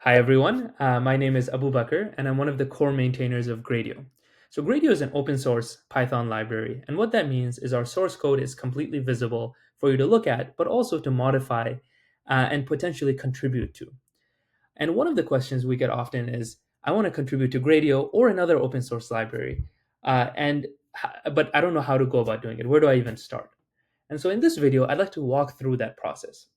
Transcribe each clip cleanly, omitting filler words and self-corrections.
Hi, everyone. My name is Abu Bakr, and I'm one of the core maintainers of Gradio. So, Gradio is an open source Python library, and what that means is our source code is completely visible for you to look at, but also to modify and potentially contribute to. And one of the questions we get often is, I want to contribute to Gradio or another open source library, but I don't know how to go about doing it. Where do I even start? And so in this video, I'd like to walk through that process.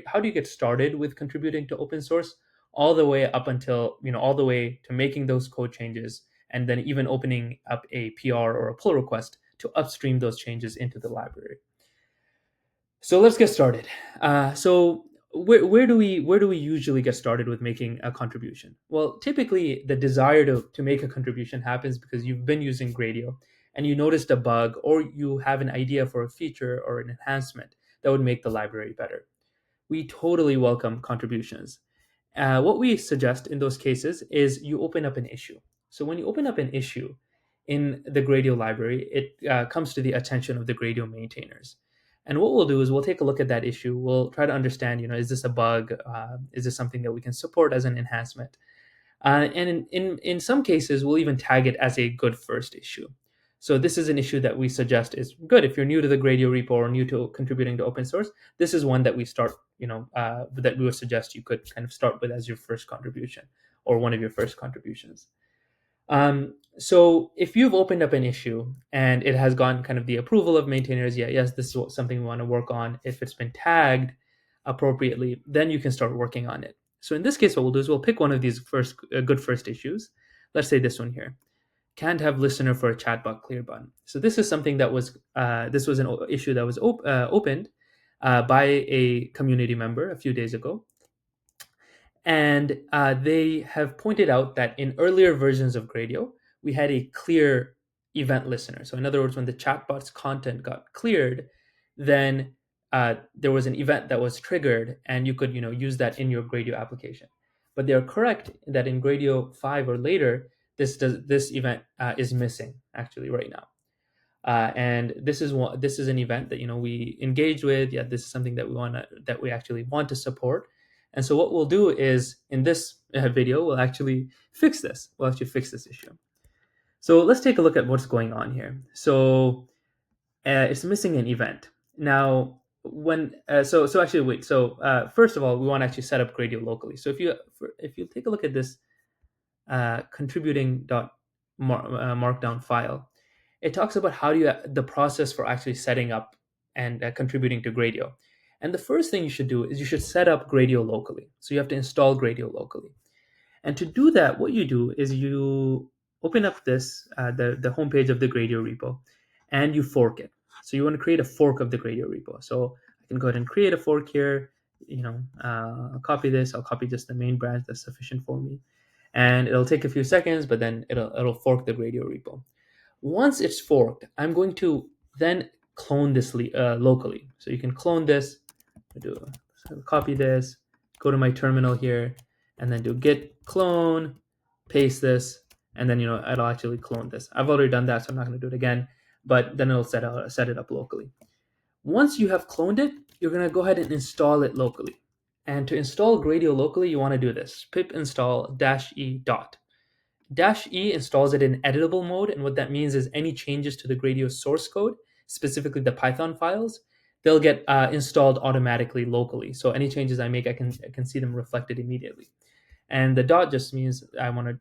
How do you get started with contributing to open source all the way up until, all the way to making those code changes and then even opening up a PR or a pull request to upstream those changes into the library. So let's get started. Where do we usually get started with making a contribution? Well, typically the desire to make a contribution happens because you've been using Gradio and you noticed a bug or you have an idea for a feature or an enhancement that would make the library better. We totally welcome contributions. What we suggest in those cases is you open up an issue. So when you open up an issue in the Gradio library, it comes to the attention of the Gradio maintainers. And what we'll do is we'll take a look at that issue. We'll try to understand, is this a bug? Is this something that we can support as an enhancement? And in some cases, we'll even tag it as a good first issue. So this is an issue that we suggest is good if you're new to the Gradio repo or new to contributing to open source. This is one that we start, that we would suggest you could kind of start with as your first contribution or one of your first contributions. So if you've opened up an issue and it has gotten kind of the approval of maintainers, yeah, yes, this is something we want to work on. If it's been tagged appropriately, then you can start working on it. So in this case, what we'll do is we'll pick one of these good first issues. Let's say this one here. Can't have listener for a chatbot clear button. So this is something that was this was an issue that was opened by a community member a few days ago, and they have pointed out that in earlier versions of Gradio, we had a clear event listener. So in other words, when the chatbot's content got cleared, then there was an event that was triggered, and you could use that in your Gradio application. But they are correct that in Gradio 5 or later, this event is missing actually right now. And this is an event that we engage with. Yeah, this is something that we actually want to support. And so what we'll do is in this video we'll actually fix this. We'll actually fix this issue. So let's take a look at what's going on here. So it's missing an event now. When so actually wait. So first of all, we want to actually set up Gradio locally. So if you take a look at this contributing dot markdown file, it talks about how do you the process for actually setting up and contributing to Gradio. And the first thing you should do is you should set up Gradio locally. So you have to install Gradio locally. And to do that, what you do is you open up the homepage of the Gradio repo, and you fork it. So you want to create a fork of the Gradio repo. So I can go ahead and create a fork here. I'll copy this. I'll copy just the main branch. That's sufficient for me. And it'll take a few seconds, but then it'll fork the Gradio repo. Once it's forked, I'm going to then clone this locally. So you can clone this. Copy this, go to my terminal here, and then do git clone, paste this, and then it'll actually clone this. I've already done that, so I'm not going to do it again. But then it'll set it up locally. Once you have cloned it, you're going to go ahead and install it locally. And to install Gradio locally, you want to do this: pip install -e dot. -e installs it in editable mode, and what that means is any changes to the Gradio source code, specifically the Python files, they'll get installed automatically locally. So any changes I make, I can see them reflected immediately. And the dot just means I want to,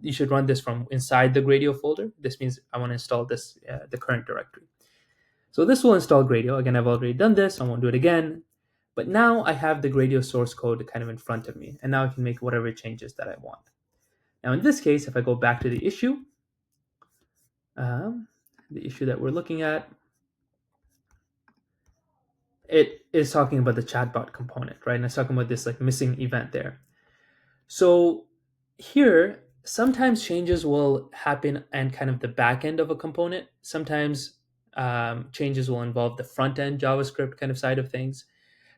you should run this from inside the Gradio folder. This means I want to install this, the current directory. So this will install Gradio. Again, I've already done this. I won't do it again. But now I have the Gradio source code kind of in front of me, and now I can make whatever changes that I want. Now, in this case, if I go back to the issue that we're looking at, it is talking about the chatbot component, right? And it's talking about this like missing event there. So here, sometimes changes will happen and kind of the back end of a component. Sometimes changes will involve the front end JavaScript kind of side of things.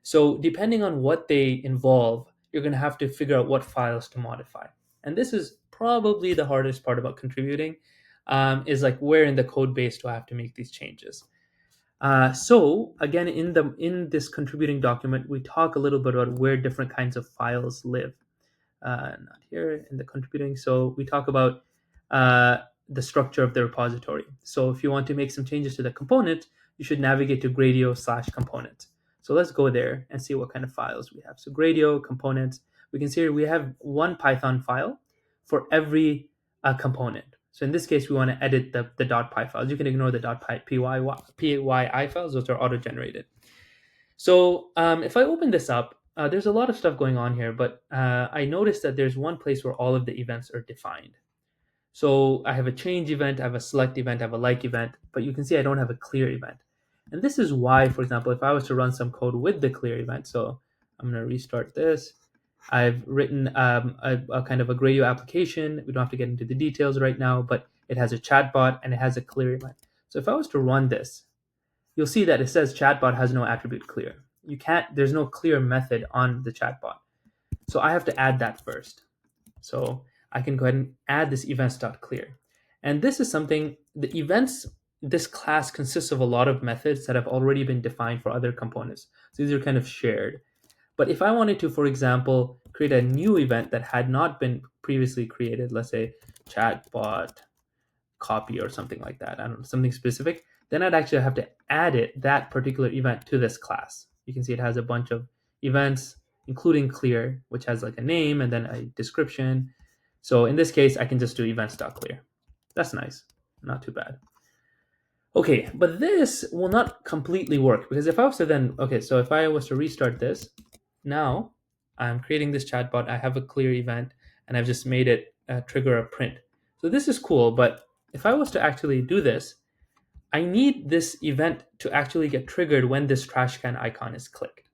So depending on what they involve, you're going to have to figure out what files to modify. And this is probably the hardest part about contributing, is like where in the code base do I have to make these changes. So again, in this contributing document, we talk a little bit about where different kinds of files live. not here in the contributing. So we talk about uh, the structure of the repository. So if you want to make some changes to the component, you should navigate to Gradio/component. So let's go there and see what kind of files we have. So Gradio components, we can see here we have one Python file for every component. So in this case, we want to edit the .py files. You can ignore the .pyi files; those are auto-generated. So if I open this up, there's a lot of stuff going on here, but I noticed that there's one place where all of the events are defined. So I have a change event, I have a select event, I have a like event, but you can see I don't have a clear event. And this is why, for example, if I was to run some code with the clear event, so I'm going to restart this. I've written a kind of a Gradio application. We don't have to get into the details right now, but it has a chatbot and it has a clear event. So if I was to run this, you'll see that it says chatbot has no attribute clear. You can't, there's no clear method on the chatbot. So I have to add that first. So I can go ahead and add this events.clear. And this is something, the events, this class consists of a lot of methods that have already been defined for other components. So these are kind of shared. But if I wanted to, for example, create a new event that had not been previously created, let's say chatbot copy or something like that, I don't know, something specific, then I'd actually have to add that particular event to this class. You can see it has a bunch of events, including clear, which has like a name and then a description. So in this case, I can just do events.clear. That's nice, not too bad. Okay, but this will not completely work because if I was to then, okay, so if I was to restart this, now I'm creating this chatbot, I have a clear event, and I've just made it trigger a print. So this is cool, but if I was to actually do this, I need this event to actually get triggered when this trash can icon is clicked.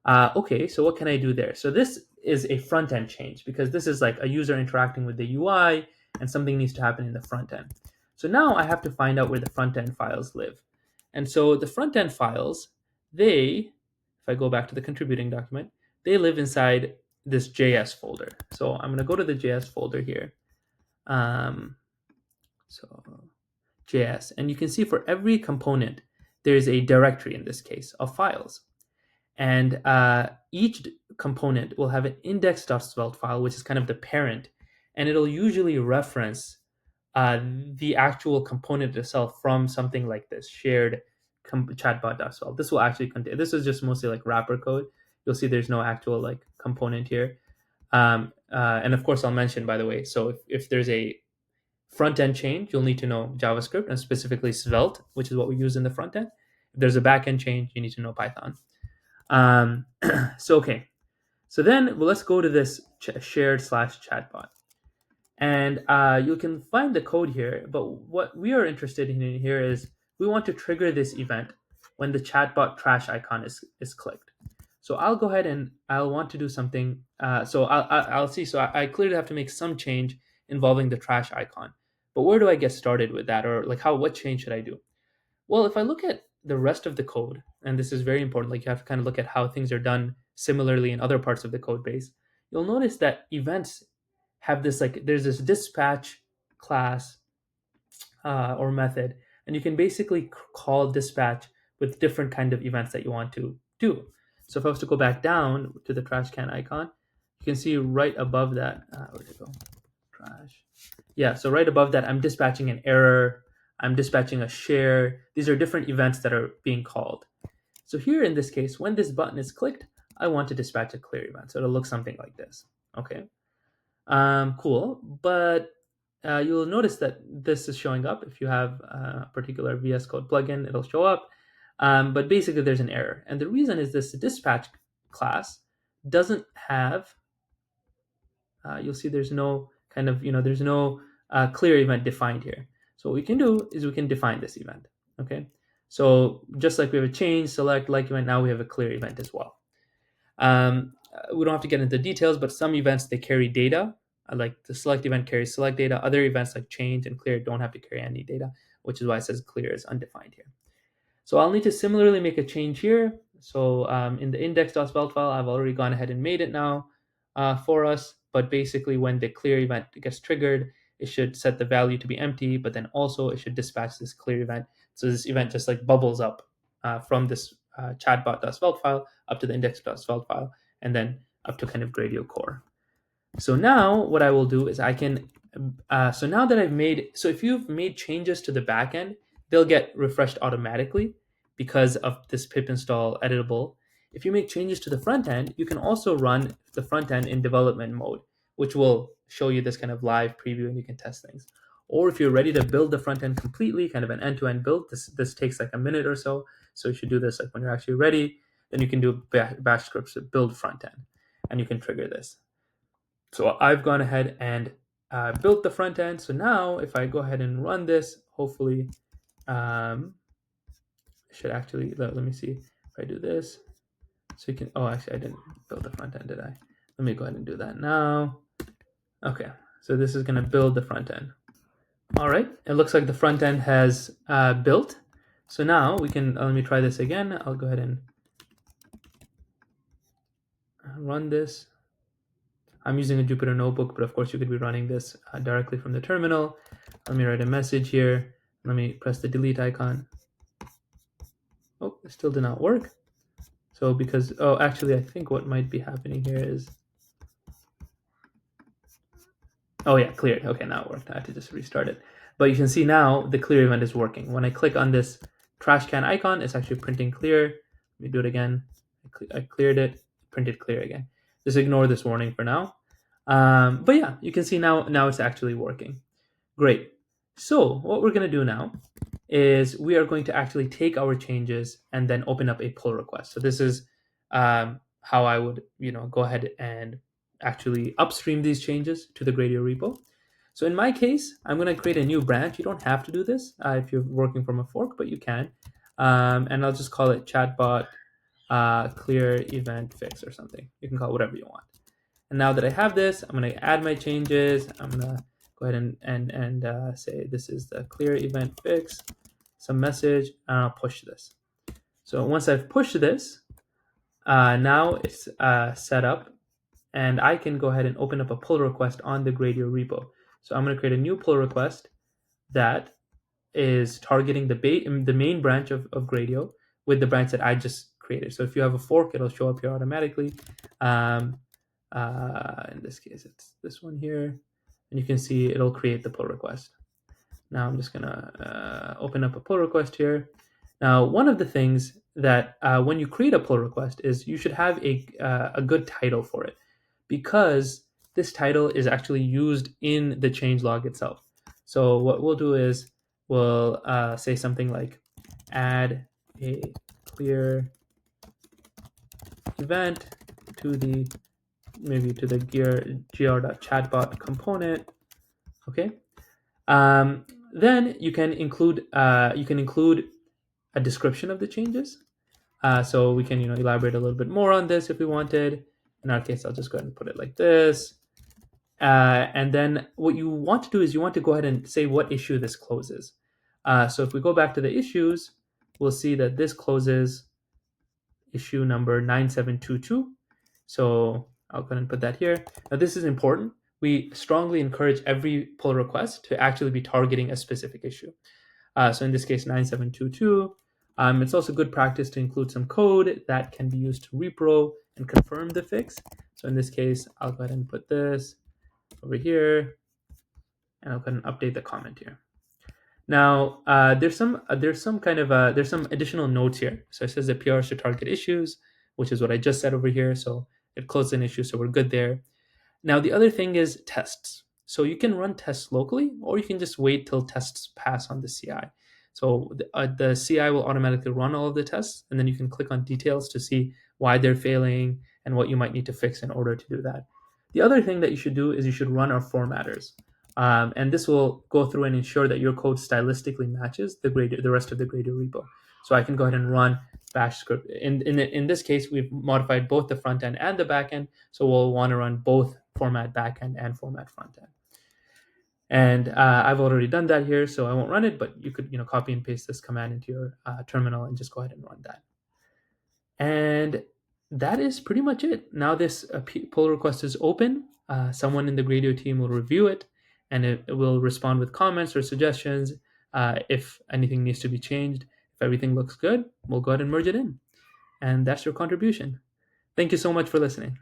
Okay, so what can I do there? So this is a front end change because this is like a user interacting with the UI and something needs to happen in the front end. So now I have to find out where the front end files live. And so the front end files, if I go back to the contributing document, they live inside this JS folder. So I'm going to go to the JS folder here. So JS, and you can see for every component, there is a directory in this case of files. And each component will have an index.svelte file, which is kind of the parent, and it'll usually reference the actual component itself from something like this shared chatbot.svelte. This will actually contain, this is just mostly like wrapper code. You'll see there's no actual like component here. And of course, I'll mention, by the way, so if there's a front end change, you'll need to know JavaScript and specifically Svelte, which is what we use in the front end. If there's a back end change, you need to know Python. Okay. So then let's go to this shared/chatbot. And you can find the code here, but what we are interested in here is we want to trigger this event when the chatbot trash icon is clicked. So I'll go ahead and I'll want to do something. So I'll see. So I clearly have to make some change involving the trash icon. But where do I get started with that? Or like what change should I do? Well, if I look at the rest of the code, and this is very important, like you have to kind of look at how things are done similarly in other parts of the code base, you'll notice that events have this, like there's this dispatch class or method, and you can basically call dispatch with different kind of events that you want to do. So if I was to go back down to the trash can icon, you can see right above that, where'd it go? Trash. Yeah, so right above that, I'm dispatching an error, I'm dispatching a share. These are different events that are being called. So here in this case, when this button is clicked, I want to dispatch a clear event. So it'll look something like this. Okay. Cool. But you'll notice that this is showing up. If you have a particular VS Code plugin, it'll show up. But basically, there's an error. And the reason is this dispatch class doesn't have, you'll see there's no kind of, there's no clear event defined here. So what we can do is we can define this event. Okay. So just like we have a change, select, like event, now we have a clear event as well. We don't have to get into details, but some events, they carry data. Like the select event carries select data. Other events like change and clear don't have to carry any data, which is why it says clear is undefined here. So I'll need to similarly make a change here. So in the index.svelte file, I've already gone ahead and made it now for us. But basically, when the clear event gets triggered, it should set the value to be empty, but then also it should dispatch this clear event. So this event just like bubbles up from this chatbot.svelte file up to the index.svelte file, and then up to kind of Gradio core. So now what I will do is I can, so now that I've made, so if you've made changes to the backend, they'll get refreshed automatically because of this pip install editable. If you make changes to the front end, you can also run the front end in development mode, which will show you this kind of live preview and you can test things. Or if you're ready to build the front end completely, kind of an end-to-end build, this takes like a minute or so. So you should do this like when you're actually ready. Then you can do bash scripts to build front end, and you can trigger this. So I've gone ahead and built the front end. So now if I go ahead and run this, hopefully, should actually, let me see if I do this. So you can, oh, actually I didn't build the front end, did I? Let me go ahead and do that now. Okay, so this is gonna build the front end. All right, it looks like the front end has built. So now we can, let me try this again. I'll go ahead and run this. I'm using a Jupyter notebook, but of course you could be running this directly from the terminal. Let me write a message here. Let me press the delete icon. Oh, it still did not work. So because, oh, actually, I think what might be happening here is, oh yeah, cleared. Okay, now it worked. I had to just restart it. But you can see now the clear event is working. When I click on this trash can icon, it's actually printing clear. Let me do it again. I cleared it, printed clear again. Just ignore this warning for now. But yeah, you can see now it's actually working. Great. So what we're going to do now is we are going to actually take our changes and then open up a pull request. So this is how I would, go ahead and actually upstream these changes to the Gradio repo. So in my case, I'm going to create a new branch. You don't have to do this if you're working from a fork, but you can. And I'll just call it chatbot clear event fix or something. You can call it whatever you want. And now that I have this, I'm going to add my changes. I'm going to go ahead and say this is the clear event fix, some message, and I'll push this. So once I've pushed this, now it's set up, and I can go ahead and open up a pull request on the Gradio repo. So I'm going to create a new pull request that is targeting the main branch of Gradio with the branch that I just created. So if you have a fork, it'll show up here automatically. In this case, it's this one here, and you can see it'll create the pull request. Now I'm just gonna open up a pull request here. Now, one of the things that when you create a pull request is you should have a good title for it, because this title is actually used in the changelog itself. So what we'll do is we'll say something like add a clear event to the gr.chatbot component. Okay. Then you can include a description of the changes. So we can elaborate a little bit more on this if we wanted. In our case, I'll just go ahead and put it like this. And then what you want to do is you want to go ahead and say what issue this closes. So if we go back to the issues, we'll see that this closes issue number 9722. So I'll go ahead and put that here. Now this is important. We strongly encourage every pull request to actually be targeting a specific issue. So in this case, 9722. It's also good practice to include some code that can be used to repro and confirm the fix. So in this case, I'll go ahead and put this over here, and I'll go ahead and update the comment here. Now, there's some additional notes here. So it says the PR should target issues, which is what I just said over here. So it closed an issue, so we're good there. Now, the other thing is tests. So you can run tests locally, or you can just wait till tests pass on the CI. So the CI will automatically run all of the tests, and then you can click on details to see why they're failing and what you might need to fix in order to do that. The other thing that you should do is you should run our formatters. And this will go through and ensure that your code stylistically matches the rest of the Gradio repo. So I can go ahead and run bash script. In this case, we've modified both the front end and the back end. So we'll want to run both format backend and format front end. And I've already done that here, so I won't run it, but you could copy and paste this command into your terminal and just go ahead and run that. And that is pretty much it. Now this pull request is open. Someone in the Gradio team will review it, and it will respond with comments or suggestions if anything needs to be changed. If everything looks good, we'll go ahead and merge it in. And that's your contribution. Thank you so much for listening.